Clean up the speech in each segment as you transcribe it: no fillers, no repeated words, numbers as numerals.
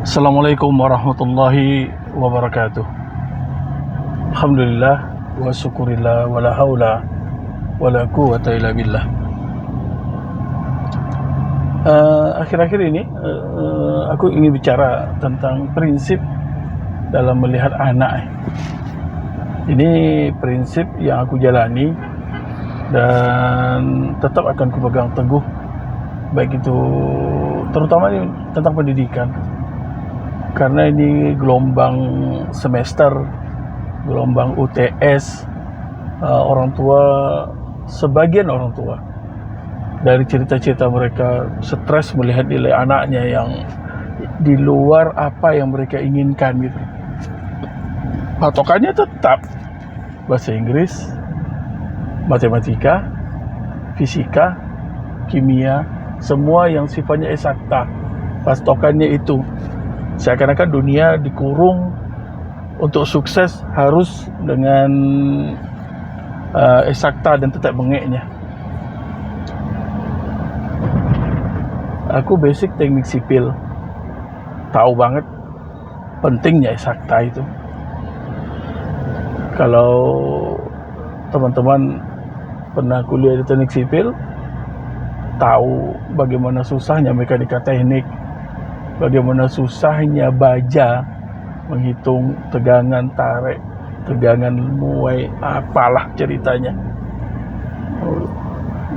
Assalamualaikum warahmatullahi wabarakatuh. Alhamdulillah wa syukurillah wa la haula wa la quwwata illa billah. Akhir-akhir ini aku ingin bicara tentang prinsip dalam melihat anak. Ini prinsip yang aku jalani dan tetap akan kupegang teguh, baik itu terutama ini tentang pendidikan. Karena ini gelombang semester, gelombang UTS, orang tua, sebagian orang tua dari cerita-cerita mereka stres melihat nilai anaknya yang di luar apa yang mereka inginkan gitu. Patokannya tetap bahasa Inggris, matematika, fisika, kimia, semua yang sifatnya eksakta. Patokannya itu. Seakan-akan dunia dikurung untuk sukses harus dengan eksakta dan tetap bengeknya. Aku basic teknik sipil, tahu banget pentingnya eksakta itu. Kalau teman-teman pernah kuliah di teknik sipil, tahu bagaimana susahnya mekanika teknik, bagaimana susahnya baja menghitung tegangan tarik, tegangan muai, apalah ceritanya.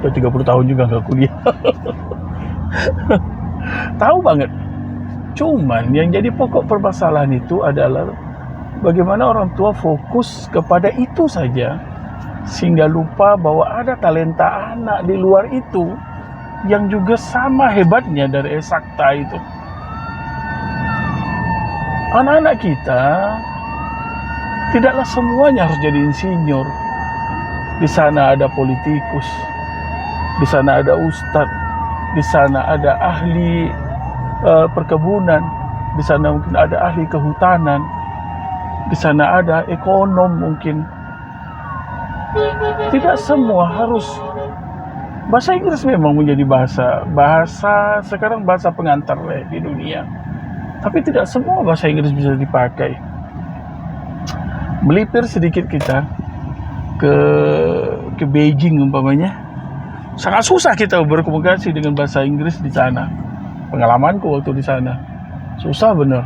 Udah 30 tahun juga nggak kuliah. Tahu banget. Cuman yang jadi pokok permasalahan itu adalah bagaimana orang tua fokus kepada itu saja, sehingga lupa bahwa ada talenta anak di luar itu yang juga sama hebatnya dari eksakta itu. Anak-anak kita tidaklah semuanya harus jadi insinyur. Di sana ada politikus, di sana ada ustadz, di sana ada ahli perkebunan, di sana mungkin ada ahli kehutanan, di sana ada ekonom mungkin. Tidak semua harus. Bahasa Inggris memang menjadi bahasa sekarang bahasa pengantar di dunia. Tapi tidak semua bahasa Inggris bisa dipakai. Melipir sedikit kita ke Beijing umpamanya, sangat susah kita berkomunikasi dengan bahasa Inggris di sana. Pengalamanku waktu di sana, susah benar.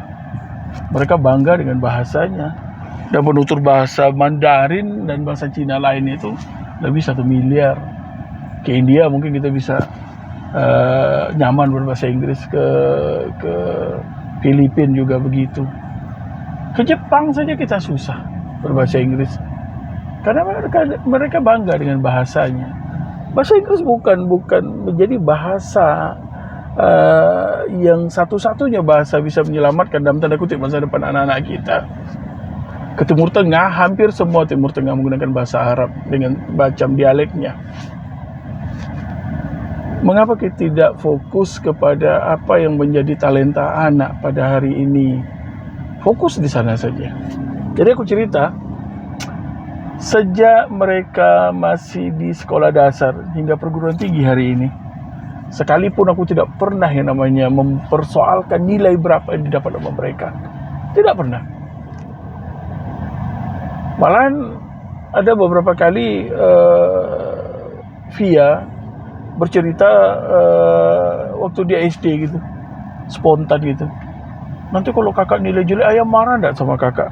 Mereka bangga dengan bahasanya dan penutur bahasa Mandarin dan bahasa Cina lain itu lebih 1 miliar. Ke India mungkin kita bisa nyaman berbahasa Inggris, ke Filipina juga begitu. Ke Jepang saja kita susah berbahasa Inggris. Karena mereka bangga dengan bahasanya. Bahasa Inggris bukan menjadi bahasa yang satu-satunya bahasa bisa menyelamatkan dalam tanda kutip masa depan anak-anak kita. Ke Timur Tengah, hampir semua Timur Tengah menggunakan bahasa Arab dengan macam dialeknya. Mengapa kita tidak fokus kepada apa yang menjadi talenta anak pada hari ini? Fokus di sana saja. Jadi aku cerita, sejak mereka masih di sekolah dasar hingga perguruan tinggi hari ini, sekalipun aku tidak pernah yang namanya mempersoalkan nilai berapa yang didapat oleh mereka. Tidak pernah. Malahan ada beberapa kali Via bercerita waktu dia SD gitu, spontan gitu. Nanti kalau kakak nilai jelek, ayah marah enggak sama kakak?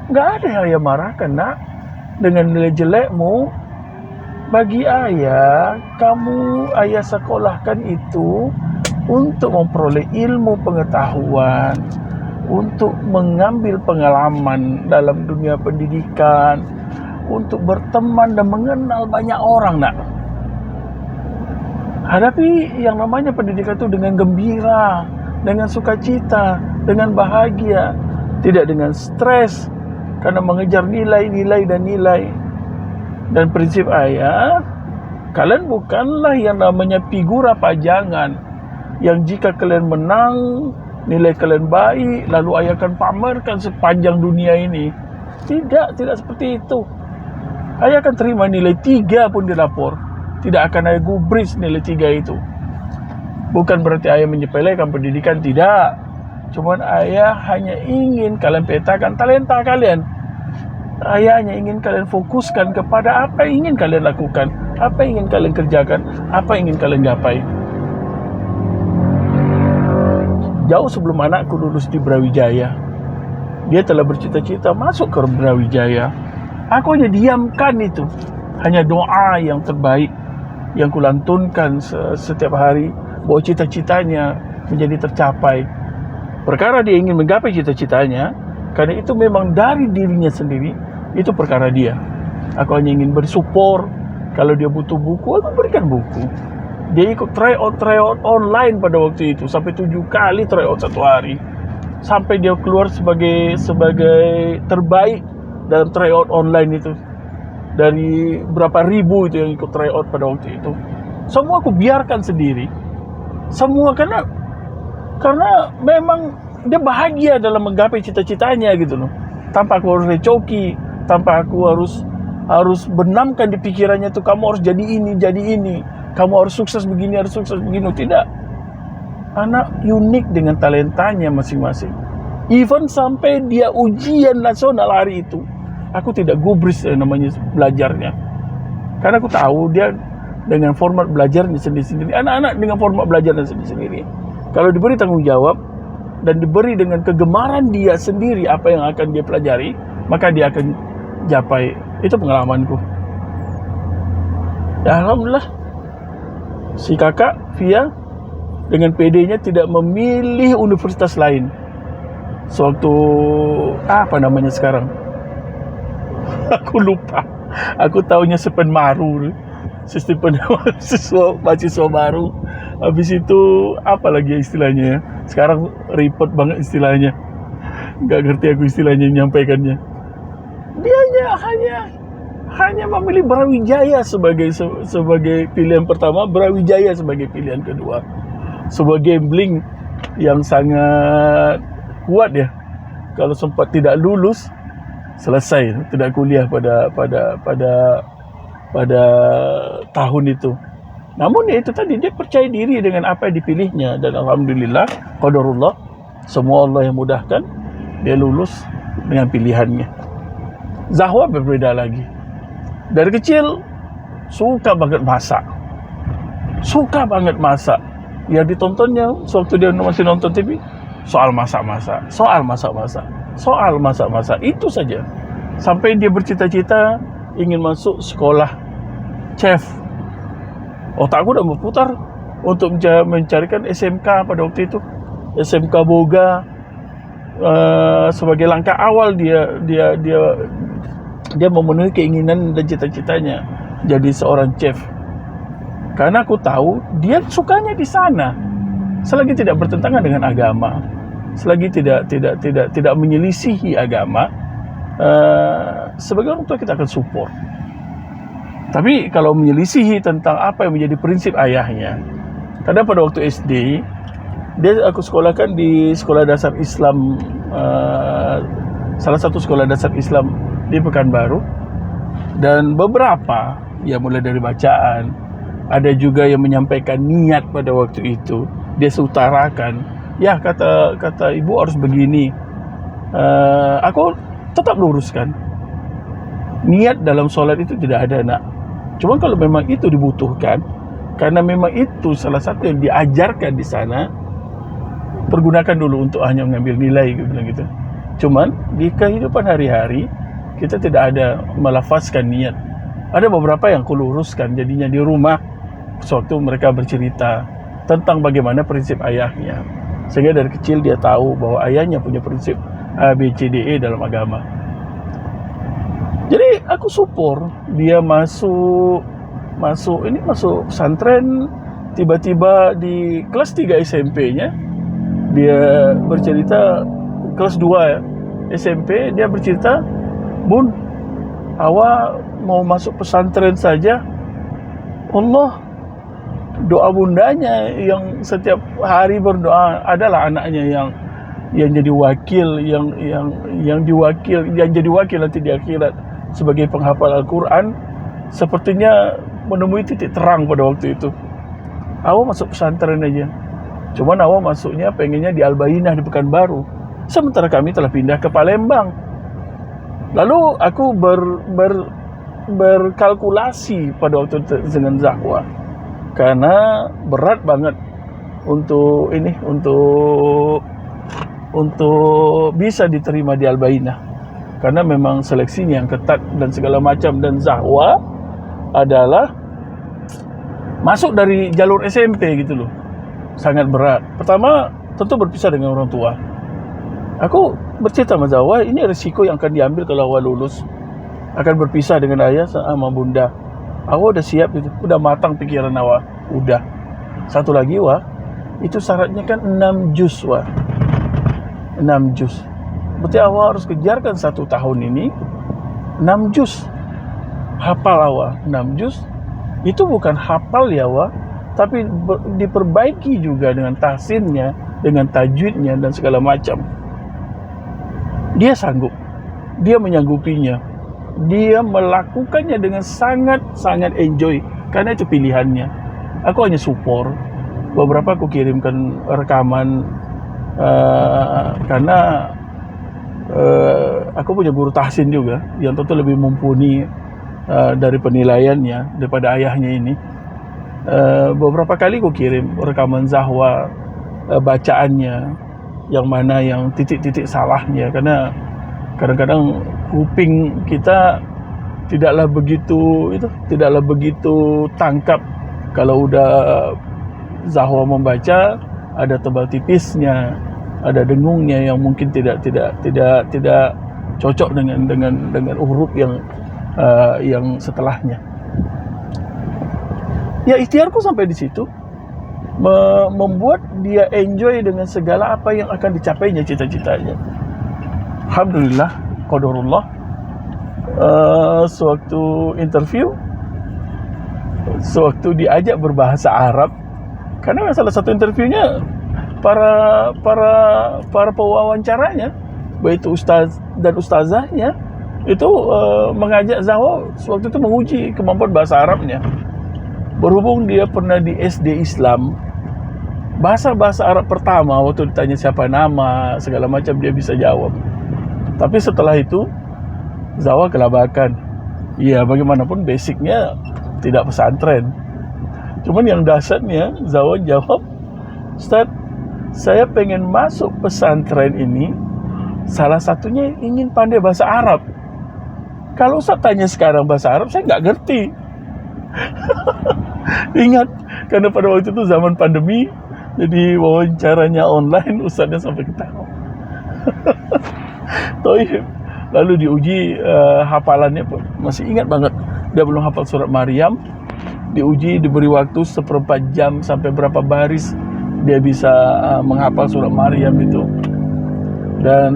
Enggak ada yang ayah marahkan, nak. Dengan nilai jelekmu, bagi ayah, kamu ayah sekolahkan itu untuk memperoleh ilmu pengetahuan, untuk mengambil pengalaman dalam dunia pendidikan, untuk berteman dan mengenal banyak orang, nak. Hadapi yang namanya pendidikan itu dengan gembira, dengan sukacita, dengan bahagia, tidak dengan stres karena mengejar nilai dan nilai. Dan prinsip ayah, kalian bukanlah yang namanya figura pajangan yang jika kalian menang, nilai kalian baik, lalu ayah akan pamerkan sepanjang dunia ini. Tidak seperti itu. Ayah akan terima nilai 3 pun dilapor. Tidak akan ayah gubris nilai 3 itu. Bukan berarti ayah menyepelekan pendidikan, tidak. Cuman ayah hanya ingin kalian petakan talenta kalian. Ayah hanya ingin kalian fokuskan kepada apa yang ingin kalian lakukan, apa yang ingin kalian kerjakan, apa yang ingin kalian gapai. Jauh sebelum anakku lulus di Brawijaya, dia telah bercita-cita masuk ke Brawijaya. Aku hanya diamkan itu. Hanya doa yang terbaik yang kulantunkan setiap hari bahwa cita-citanya menjadi tercapai. Perkara dia ingin menggapai cita-citanya, karena itu memang dari dirinya sendiri, itu perkara dia. Aku hanya ingin bersupport. Kalau dia butuh buku, aku berikan buku. Dia ikut tryout online pada waktu itu, sampai 7 kali tryout satu hari, sampai dia keluar sebagai terbaik dalam tryout online itu. Dari berapa ribu itu yang ikut tryout pada waktu itu, semua aku biarkan sendiri. Semua karena memang dia bahagia dalam menggapai cita-citanya gitu loh. Tanpa aku harus recoki, tanpa aku harus benamkan di pikirannya tuh, kamu harus jadi ini, kamu harus sukses begini, tidak. Anak unik dengan talentanya masing-masing. Even sampai dia ujian nasional hari itu, aku tidak gubris namanya belajarnya. Karena aku tahu dia dengan format belajarnya sendiri-sendiri. Anak-anak dengan format belajarnya sendiri-sendiri. Kalau diberi tanggung jawab dan diberi dengan kegemaran dia sendiri apa yang akan dia pelajari, maka dia akan capai. Itu pengalamanku. Ya, alhamdulillah. Si kakak Via dengan PD-nya tidak memilih universitas lain. Sewaktu apa namanya sekarang? Aku lupa. Aku taunya Sepenmaru, sistem mahasiswa baru. Habis itu apa lagi istilahnya ya? Sekarang repot banget istilahnya. Gak ngerti aku istilahnya menyampaikannya. Dia hanya memilih Brawijaya sebagai pilihan pertama, Brawijaya sebagai pilihan kedua. Sebuah gambling yang sangat kuat ya. Kalau sempat tidak lulus, selesai, tidak kuliah pada tahun itu. Namun ya itu tadi, dia percaya diri dengan apa yang dipilihnya, dan alhamdulillah qadarullah, semua Allah yang mudahkan, dia lulus dengan pilihannya. Zahwa berbeda lagi. Dari kecil suka banget masak. Yang ditontonnya sewaktu dia masih nonton TV, soal masak-masak, itu saja. Sampai dia bercita-cita ingin masuk sekolah chef. Otakku udah berputar untuk mencarikan SMK pada waktu itu. SMK Boga sebagai langkah awal dia memenuhi keinginan dan cita-citanya jadi seorang chef. Karena aku tahu dia sukanya di sana. Selagi tidak bertentangan dengan agama, selagi tidak menyelisihi agama, sebagai orang tua kita akan support. Tapi kalau menyelisihi tentang apa yang menjadi prinsip ayahnya, karena pada waktu SD aku sekolahkan di sekolah dasar Islam, salah satu sekolah dasar Islam di Pekanbaru, dan beberapa ya mulai dari bacaan, ada juga yang menyampaikan niat pada waktu itu, dia seutarakan, ya kata ibu harus begini. Aku tetap luruskan, niat dalam sholat itu tidak ada, nak. Cuma kalau memang itu dibutuhkan, karena memang itu salah satu yang diajarkan di sana, pergunakan dulu untuk hanya mengambil nilai, gitu. Cuman di kehidupan hari-hari kita tidak ada melafazkan niat. Ada beberapa yang kuluruskan jadinya di rumah sewaktu mereka bercerita tentang bagaimana prinsip ayahnya, sehingga dari kecil dia tahu bahwa ayahnya punya prinsip A, B, C, D, E dalam agama. Jadi aku support dia masuk pesantren. Tiba-tiba di kelas 3 SMP-nya dia bercerita, kelas 2 SMP dia bercerita, Bun, awak mau masuk pesantren saja, Allah, doa bundanya yang setiap hari berdoa adalah anaknya yang jadi wakil, yang jadi wakil nanti di akhirat sebagai penghafal Al-Quran, sepertinya menemui titik terang pada waktu itu. Awak masuk pesantren aja. Cuman awak masuknya pengennya di Al-Bainah di Pekanbaru, sementara kami telah pindah ke Palembang. Lalu aku berkalkulasi pada waktu itu dengan Zahwa, karena berat banget untuk bisa diterima di Al-Bainah, karena memang seleksinya yang ketat dan segala macam. Dan Zahwa adalah masuk dari jalur SMP gitu loh, sangat berat. Pertama tentu berpisah dengan orang tua. Aku bercerita sama Zahwa, ini risiko yang akan diambil kalau awak lulus, akan berpisah dengan ayah sama bunda. Awak udah siap gitu, udah matang pikiran awak. Udah. Satu lagi itu syaratnya kan 6 juz 6 juz. Berarti awak harus kejarkan 1 tahun ini 6 juz. Hafal awak 6 juz. Itu bukan hafal ya tapi diperbaiki juga dengan tahsinnya, dengan tajwidnya dan segala macam. Dia sanggup, dia menyanggupinya, dia melakukannya dengan sangat enjoy, karena itu pilihannya. Aku hanya support. Beberapa aku kirimkan rekaman, karena aku punya guru tahsin juga yang tentu lebih mumpuni dari penilaiannya daripada ayahnya ini. Beberapa kali aku kirim rekaman Zahwa, bacaannya, yang mana yang titik-titik salahnya, karena kadang-kadang kuping kita tidaklah begitu tangkap. Kalau udah Zahwa membaca, ada tebal tipisnya, ada dengungnya yang mungkin tidak cocok dengan huruf yang setelahnya. Ya, ikhtiarku sampai di situ, membuat dia enjoy dengan segala apa yang akan dicapainya, cita-citanya. Alhamdulillah, qadarullah. Sewaktu interview, sewaktu diajak berbahasa Arab, karena salah satu interviewnya para pewawancaranya, baik itu ustaz dan ustazahnya, itu mengajak Zahwa sewaktu itu menguji kemampuan bahasa Arabnya. Berhubung dia pernah di SD Islam, bahasa Arab pertama waktu ditanya siapa nama segala macam dia bisa jawab. Tapi setelah itu Zahwa kelabakan. Iya, bagaimanapun basicnya tidak pesantren. Cuman yang dahsyatnya Zahwa jawab, Ustaz, saya pengen masuk pesantren ini, salah satunya ingin pandai bahasa Arab. Kalau Ustaz tanya sekarang bahasa Arab, saya nggak ngerti. Ingat, karena pada waktu itu zaman pandemi, jadi wawancaranya online, Ustaznya sampai ketawa. Toib. Lalu diuji hafalannya pun masih ingat banget. Dia belum hafal surat Maryam. Diuji, diberi waktu 1/4 jam sampai berapa baris dia bisa menghafal surat Maryam itu. Dan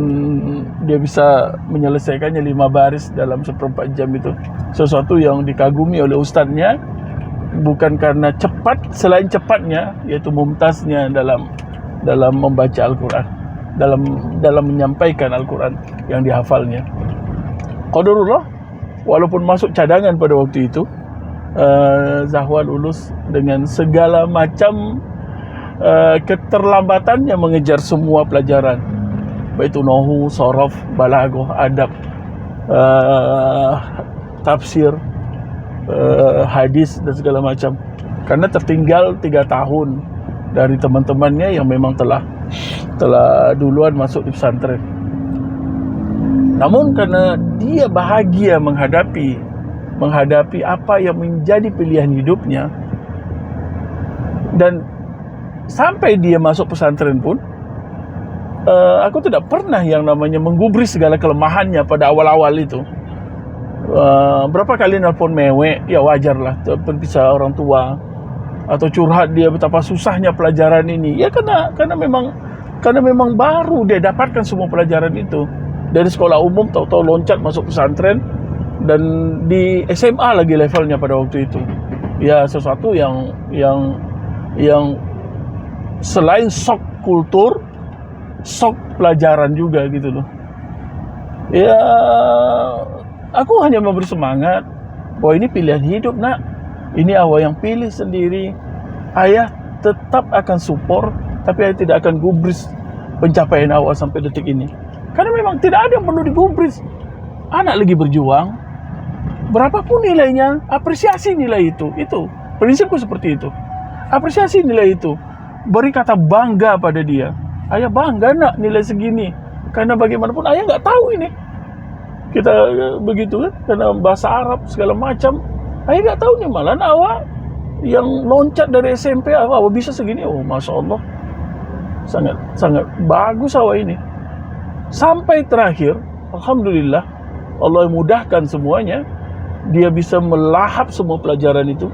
dia bisa menyelesaikannya 5 baris dalam 1/4 jam itu. Sesuatu yang dikagumi oleh ustaznya, bukan karena cepat, selain cepatnya, yaitu mumtaznya dalam membaca Al-Quran, dalam menyampaikan Al-Quran yang dihafalnya. Qadarullah, walaupun masuk cadangan pada waktu itu, Zahwa lulus dengan segala macam keterlambatannya mengejar semua pelajaran, baik itu nahwu, shorof, balaghah, adab, tafsir, hadis dan segala macam, karena tertinggal 3 tahun dari teman-temannya yang memang telah duluan masuk di pesantren. Namun karena dia bahagia menghadapi apa yang menjadi pilihan hidupnya, dan sampai dia masuk pesantren pun, aku tidak pernah yang namanya menggubris segala kelemahannya pada awal-awal itu. Berapa kali nelpon mewek, ya wajar lah, berpisah orang tua, atau curhat dia betapa susahnya pelajaran ini. Ya karena memang baru dia dapatkan semua pelajaran itu dari sekolah umum, tahu-tahu loncat masuk pesantren, dan di SMA lagi levelnya pada waktu itu. Ya sesuatu yang selain shock kultur, shock pelajaran juga gitu loh. Ya, aku hanya memberi semangat bahwa ini pilihan hidup, nak. Ini awak yang pilih sendiri. Ayah tetap akan support tapi ayah tidak akan gubris pencapaian awak sampai detik ini. Karena memang tidak ada yang perlu digubris. Anak lagi berjuang, berapapun nilainya, apresiasi nilai itu. Itu prinsipku seperti itu. Apresiasi nilai itu. Beri kata bangga pada dia. Ayah bangga nak nilai segini. Karena bagaimanapun ayah nggak tahu ini. Kita begitu kan, karena bahasa Arab segala macam. Ayah nggak tahu nih, malah awak yang loncat dari SMP awak bisa segini. Oh, masya Allah, sangat sangat bagus awak ini. Sampai terakhir, alhamdulillah, Allah mudahkan semuanya. Dia bisa melahap semua pelajaran itu,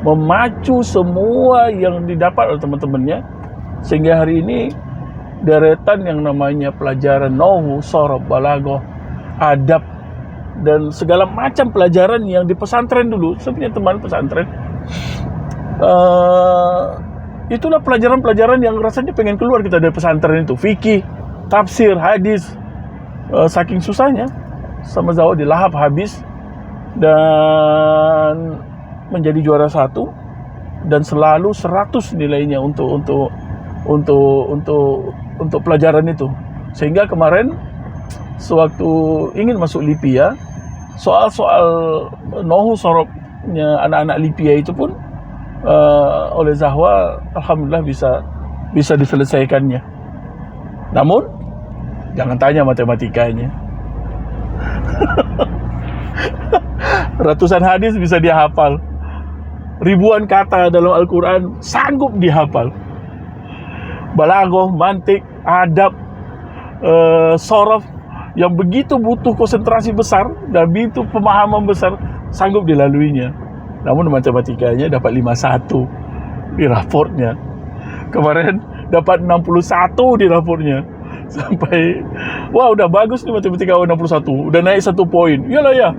memacu semua yang didapat oleh teman-temannya, sehingga hari ini deretan yang namanya pelajaran nahwu, sharaf, balaghah, adab, dan segala macam pelajaran yang di pesantren dulu. Saya punya teman pesantren, itulah pelajaran-pelajaran yang rasanya pengen keluar kita dari pesantren itu. Fikih, tafsir, hadis, saking susahnya sama Zawa dilahap habis dan menjadi juara 1 dan selalu 100 nilainya untuk pelajaran itu. Sehingga kemarin sewaktu ingin masuk Lipia, soal-soal nahwu sorobnya anak-anak Lipia itu pun oleh Zahwa alhamdulillah bisa diselesaikannya. Namun jangan tanya matematikanya. Ratusan hadis bisa dia hafal. Ribuan kata dalam Al-Quran sanggup dihafal. Balaghah, mantik, adab, sharaf yang begitu butuh konsentrasi besar dan begitu pemahaman besar sanggup dilaluinya. Namun matematikanya dapat 51 di raportnya. Kemarin dapat 61 di raportnya. Sampai wah udah bagus nih matematika awal 61, udah naik 1 poin. Iyalah ya,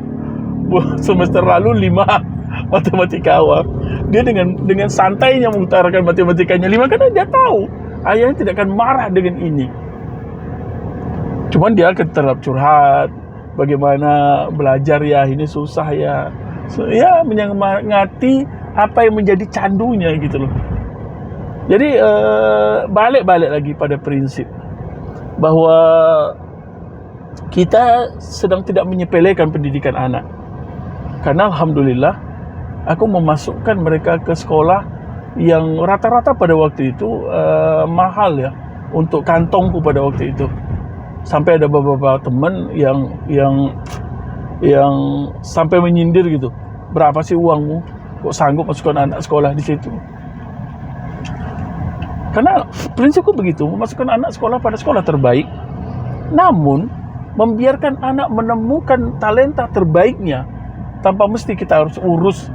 semester lalu 5 matematika awal. Dia dengan santainya mengutarakan matematikanya 5 karena dia tahu ayahnya tidak akan marah dengan ini. Cuman dia akan tetap curhat, bagaimana belajar ya, ini susah ya. Ya menyemangati apa yang menjadi candunya gitu loh. Jadi balik lagi pada prinsip bahwa kita sedang tidak menyepelekan pendidikan anak. Karena alhamdulillah aku memasukkan mereka ke sekolah yang rata-rata pada waktu itu mahal ya untuk kantongku pada waktu itu. Sampai ada beberapa teman yang sampai menyindir gitu. Berapa sih uangmu? Kok sanggup masukkan anak sekolah di situ? Karena prinsipku begitu, memasukkan anak sekolah pada sekolah terbaik, namun membiarkan anak menemukan talenta terbaiknya tanpa mesti kita harus urus,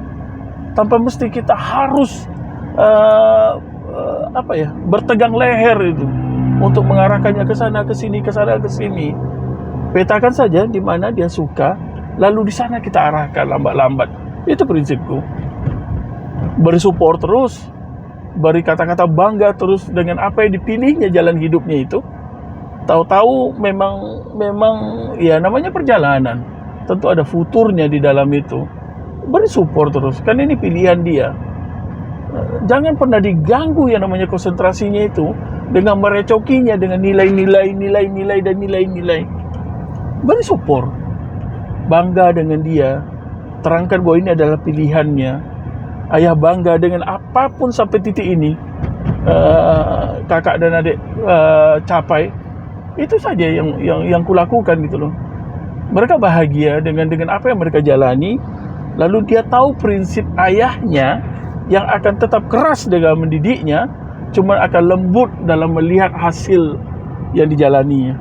tanpa mesti kita harus bertegang leher itu untuk mengarahkannya ke sana ke sini ke sana ke sini. Petakan saja di mana dia suka, lalu di sana kita arahkan lambat-lambat. Itu prinsipku. Beri support terus, beri kata-kata bangga terus dengan apa yang dipilihnya jalan hidupnya itu. Tahu-tahu memang ya namanya perjalanan, tentu ada futurnya di dalam itu. Beri support terus, kan ini pilihan dia. Jangan pernah diganggu yang namanya konsentrasinya itu dengan merecokinya dengan nilai-nilai dan nilai-nilai. Beri support, bangga dengan dia, terangkan bahwa ini adalah pilihannya. Ayah bangga dengan apapun sampai titik ini kakak dan adik capai. Itu saja yang kulakukan gitu loh. Mereka bahagia dengan apa yang mereka jalani. Lalu dia tahu prinsip ayahnya yang akan tetap keras dalam mendidiknya, cuma akan lembut dalam melihat hasil yang dijalaninya.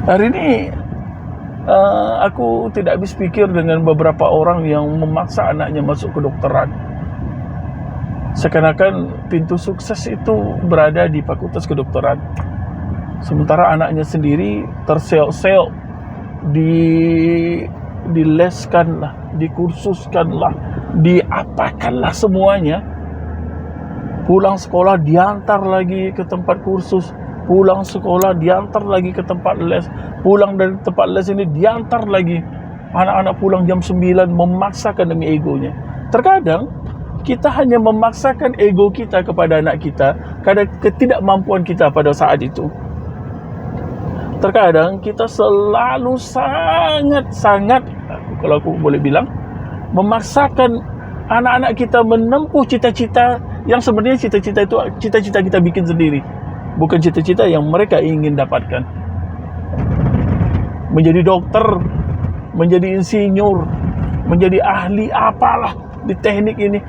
Hari ini aku tidak habis pikir dengan beberapa orang yang memaksa anaknya masuk kedokteran. Seakan-akan pintu sukses itu berada di fakultas kedokteran, sementara anaknya sendiri terseok-seok, dileskanlah, dikursuskanlah, diapakanlah semuanya. Pulang sekolah diantar lagi ke tempat kursus, pulang sekolah diantar lagi ke tempat les, pulang dari tempat les ini diantar lagi. Anak-anak pulang jam 9 memaksakan demi egonya. Terkadang kita hanya memaksakan ego kita kepada anak kita karena ketidakmampuan kita pada saat itu. Terkadang kita selalu sangat-sangat, kalau aku boleh bilang, memaksakan anak-anak kita menempuh cita-cita yang sebenarnya cita-cita itu cita-cita kita bikin sendiri, bukan cita-cita yang mereka ingin dapatkan. Menjadi dokter, menjadi insinyur, menjadi ahli apalah di teknik ini,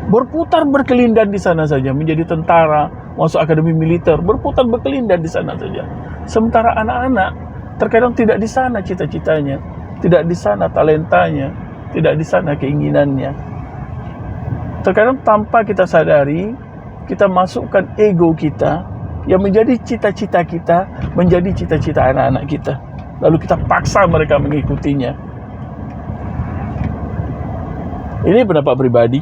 berputar berkelindan di sana saja, menjadi tentara, masuk akademi militer, berputar berkelindan di sana saja. Sementara anak-anak terkadang tidak di sana cita-citanya, tidak di sana talentanya, tidak di sana keinginannya. Terkadang tanpa kita sadari, kita masukkan ego kita yang menjadi cita-cita kita, menjadi cita-cita anak-anak kita. Lalu kita paksa mereka mengikutinya. Ini pendapat pribadi.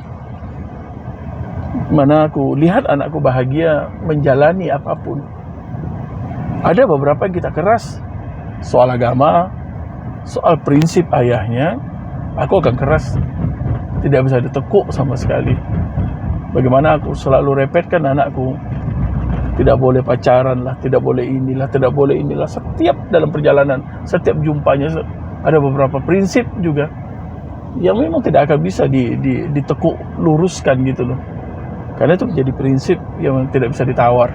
Mana aku lihat anakku bahagia menjalani apapun. Ada beberapa yang kita keras soal agama, soal prinsip ayahnya, aku akan keras, tidak bisa ditekuk sama sekali. Bagaimana aku selalu repetkan anakku, tidak boleh pacaran lah, tidak boleh inilah, tidak boleh inilah. Setiap dalam perjalanan, setiap jumpanya ada beberapa prinsip juga yang memang tidak akan bisa ditekuk, luruskan gitu loh. Karena itu menjadi prinsip yang tidak bisa ditawar.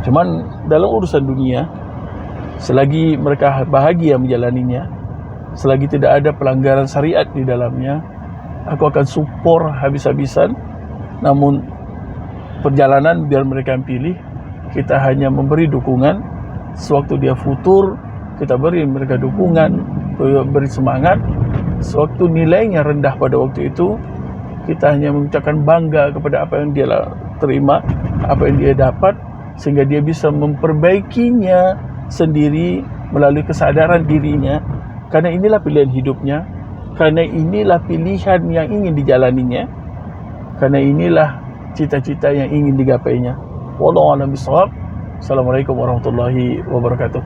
Cuman dalam urusan dunia, selagi mereka bahagia menjalaninya, selagi tidak ada pelanggaran syariat di dalamnya, aku akan support habis-habisan. Namun perjalanan biar mereka yang pilih, kita hanya memberi dukungan. Sewaktu dia futur, kita beri mereka dukungan, beri semangat. Sewaktu nilainya rendah pada waktu itu, kita hanya mengucapkan bangga kepada apa yang dia terima, apa yang dia dapat, sehingga dia bisa memperbaikinya sendiri melalui kesadaran dirinya. Karena inilah pilihan hidupnya, karena inilah pilihan yang ingin dijalaninya, karena inilah cita-cita yang ingin digapainya. Wallahu a'lam bishawab. Assalamualaikum warahmatullahi wabarakatuh.